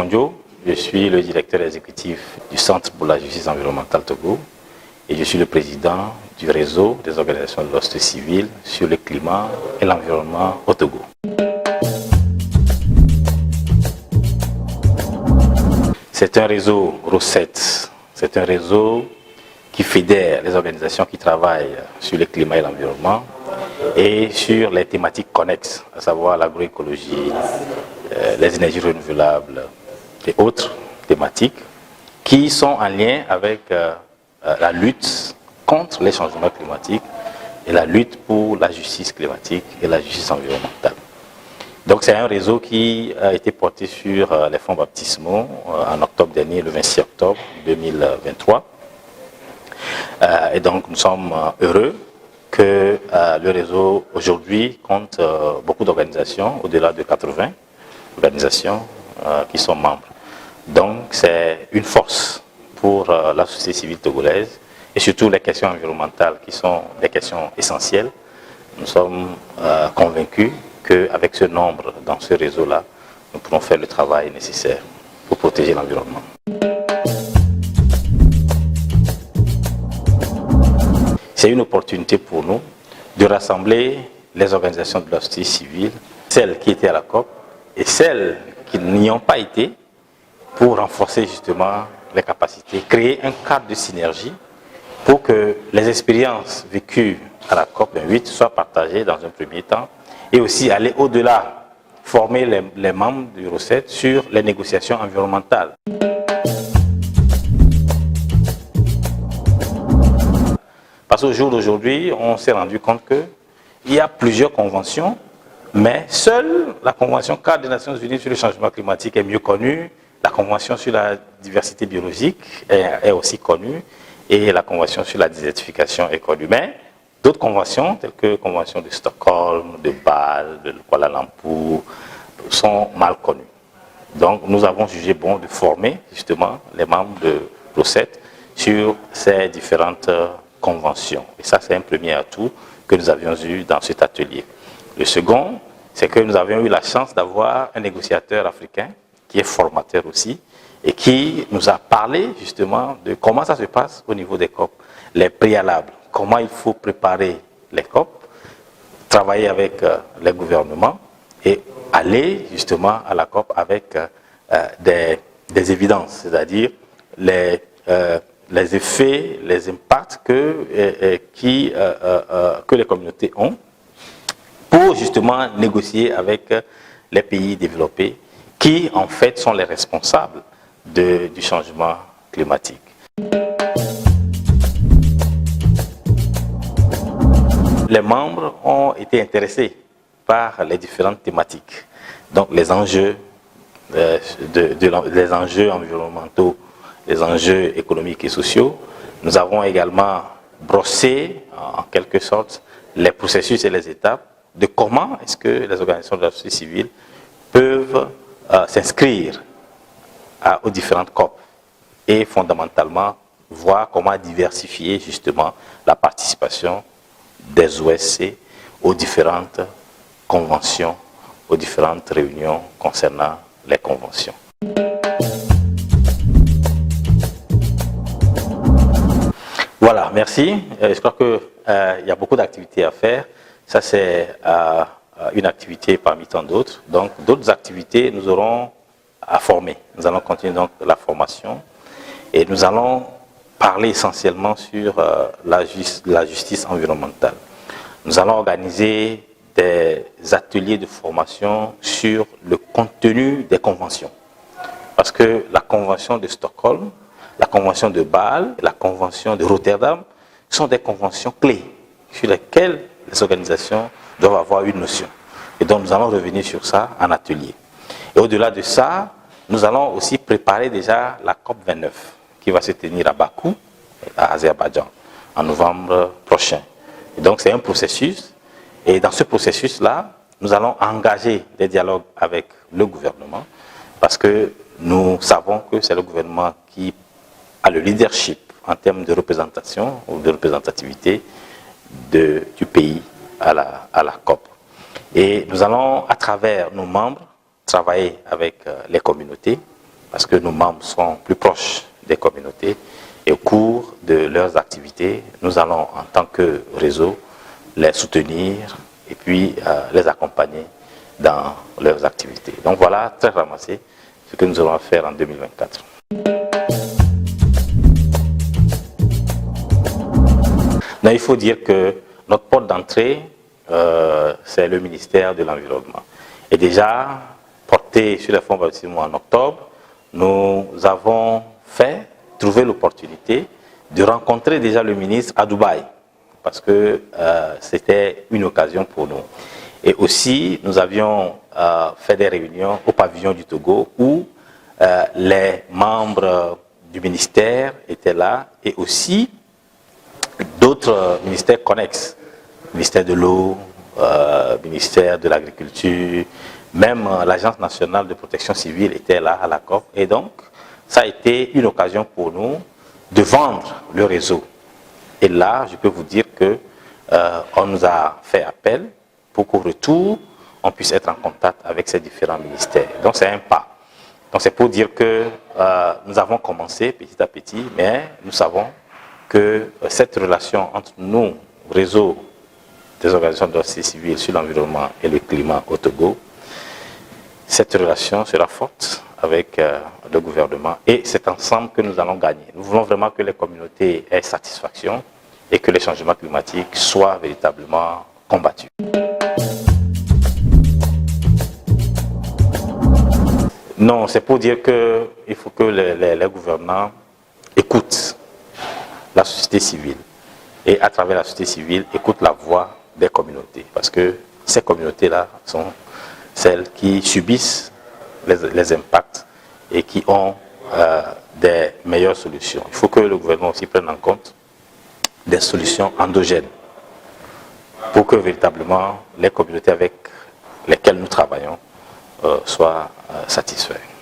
Bonjo, je suis le directeur exécutif du Centre pour la justice environnementale Togo et je suis le président du réseau des organisations de la société civile sur le climat et l'environnement au Togo. C'est un réseau RO7, c'est un réseau qui fédère les organisations qui travaillent sur le climat et l'environnement et sur les thématiques connexes, à savoir l'agroécologie, les énergies renouvelables et autres thématiques qui sont en lien avec la lutte contre les changements climatiques et la lutte pour la justice climatique et la justice environnementale. Donc c'est un réseau qui a été porté sur les fonds baptismaux en octobre dernier, le 26 octobre 2023. Et donc nous sommes heureux que le réseau aujourd'hui compte beaucoup d'organisations, au-delà de 80 organisations qui sont membres. Donc c'est une force pour la société civile togolaise et surtout les questions environnementales qui sont des questions essentielles. Nous sommes convaincus qu'avec ce nombre dans ce réseau-là, nous pourrons faire le travail nécessaire pour protéger l'environnement. C'est une opportunité pour nous de rassembler les organisations de la société civile, celles qui étaient à la COP et celles qui n'y ont pas été, pour renforcer justement les capacités, créer un cadre de synergie pour que les expériences vécues à la COP28 soient partagées dans un premier temps et aussi aller au-delà, former les membres du RO7 sur les négociations environnementales. Parce qu'au jour d'aujourd'hui, on s'est rendu compte qu'il y a plusieurs conventions, mais seule la Convention cadre des Nations Unies sur le changement climatique est mieux connue, la Convention sur la diversité biologique est aussi connue, et la Convention sur la désertification est connue. Mais d'autres conventions, telles que la Convention de Stockholm, de Bâle, de Kuala Lumpur, sont mal connues. Donc nous avons jugé bon de former justement les membres de RO7 sur ces différentes conventions. Et ça, c'est un premier atout que nous avions eu dans cet atelier. Le second, c'est que nous avions eu la chance d'avoir un négociateur africain qui est formateur aussi et qui nous a parlé justement de comment ça se passe au niveau des COP, les préalables, comment il faut préparer les COP, travailler avec les gouvernements et aller justement à la COP avec des évidences, c'est-à-dire les effets, les impacts que les communautés ont pour justement négocier avec les pays développés qui en fait sont les responsables du changement climatique. Les membres ont été intéressés par les différentes thématiques, donc les enjeux, les enjeux environnementaux, les enjeux économiques et sociaux. Nous avons également brossé, en quelque sorte, les processus et les étapes de comment est-ce que les organisations de la société civile peuvent s'inscrire aux différentes COP et fondamentalement voir comment diversifier justement la participation des OSC aux différentes conventions, aux différentes réunions concernant les conventions. Voilà, merci. Je crois qu'il y a beaucoup d'activités à faire. Ça, c'est une activité parmi tant d'autres. Donc, d'autres activités, nous aurons à former. Nous allons continuer donc la formation et nous allons parler essentiellement sur la justice environnementale. Nous allons organiser des ateliers de formation sur le contenu des conventions. Parce que la convention de Stockholm, la convention de Bâle, la convention de Rotterdam sont des conventions clés sur lesquelles les organisations doivent avoir une notion. Et donc nous allons revenir sur ça en atelier. Et au-delà de ça, nous allons aussi préparer déjà la COP29 qui va se tenir à Bakou, à Azerbaïdjan, en novembre prochain. Et donc c'est un processus. Et dans ce processus-là, nous allons engager des dialogues avec le gouvernement parce que nous savons que c'est le gouvernement qui a le leadership en termes de représentation ou de représentativité du pays à la COP. Et nous allons, à travers nos membres, travailler avec les communautés parce que nos membres sont plus proches des communautés et au cours de leurs activités, nous allons en tant que réseau les soutenir et puis les accompagner dans leurs activités. Donc voilà, très ramassé, ce que nous allons faire en 2024. Non, il faut dire que notre porte d'entrée, c'est le ministère de l'Environnement. Et déjà, porté sur les fonds baptismaux en octobre, nous avons trouvé l'opportunité de rencontrer déjà le ministre à Dubaï, parce que c'était une occasion pour nous. Et aussi, nous avions fait des réunions au pavillon du Togo où les membres du ministère étaient là et aussi d'autres ministères connexes, ministère de l'eau, ministère de l'agriculture, même l'Agence nationale de protection civile était là à la COP. Et donc, ça a été une occasion pour nous de vendre le réseau. Et là, je peux vous dire que on nous a fait appel pour qu'au retour, on puisse être en contact avec ces différents ministères. Donc, c'est un pas. Donc, c'est pour dire que nous avons commencé petit à petit, mais nous savons que cette relation entre nous, réseau des organisations de la société civile sur l'environnement et le climat au Togo, cette relation sera forte avec le gouvernement et c'est ensemble que nous allons gagner. Nous voulons vraiment que les communautés aient satisfaction et que les changements climatiques soient véritablement combattus. Non, c'est pour dire qu'il faut que les gouvernants écoutent la société civile et à travers la société civile écoutent la voix des communautés parce que ces communautés-là sont celles qui subissent les impacts et qui ont des meilleures solutions. Il faut que le gouvernement aussi prenne en compte des solutions endogènes pour que véritablement les communautés avec lesquelles nous travaillons soient satisfaits.